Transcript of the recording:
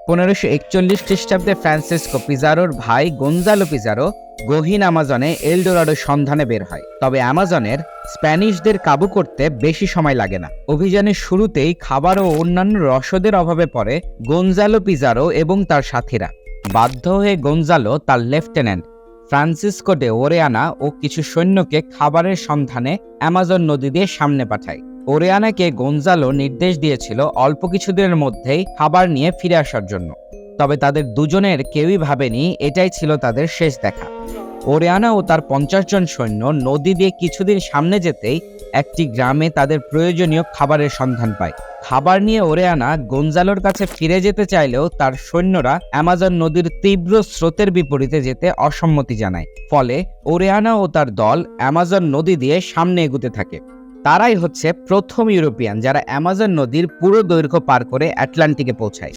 1541 খ্রিস্টাব্দে ফ্রান্সিসকো পিজারোর ভাই Gonzalo Pizarro গহীন আমাজনে এলডোরাডোর সন্ধানে বের হয়। তবে আমাজনের স্প্যানিশদের কাবু করতে বেশি সময় লাগে না। অভিযানের শুরুতেই খাবার ও অন্যান্য রসদের অভাবে পড়ে গঞ্জালো পিজারো এবং তার সাথীরা। বাধ্য হয়ে গঞ্জালো তার লেফটেন্যান্ট ফ্রান্সিসকো ডে ওরেয়ানা ও কিছু সৈন্যকে খাবারের সন্ধানে অ্যামাজন নদী দিয়ে সামনে পাঠায়। ওরেয়ানাকে গঞ্জালো নির্দেশ দিয়েছিল অল্প কিছুদিনের মধ্যেই খাবার নিয়ে ফিরে আসার জন্য। তবে তাদের দুজনের কেউই ভাবেনি এটাই ছিল তাদের শেষ দেখা। ওরেয়ানা ও তার 50 জন সৈন্য নদী দিয়ে কিছুদিন সামনে যেতেই একটি গ্রামে তাদের প্রয়োজনীয় খাবারের সন্ধান পায়। খাবার নিয়ে ওরেয়ানা গঞ্জালোর কাছে ফিরে যেতে চাইলেও তার সৈন্যরা অ্যামাজন নদীর তীব্র স্রোতের বিপরীতে যেতে অসম্মতি জানায়। ফলে ওরেয়ানা ও তার দল অ্যামাজন নদী দিয়ে সামনে এগুতে থাকে। তারাই হচ্ছে প্রথম ইউরোপিয়ান যারা অ্যামাজন নদীর পুরো দৈর্ঘ্য পার করে আটলান্টিকে পৌঁছায়।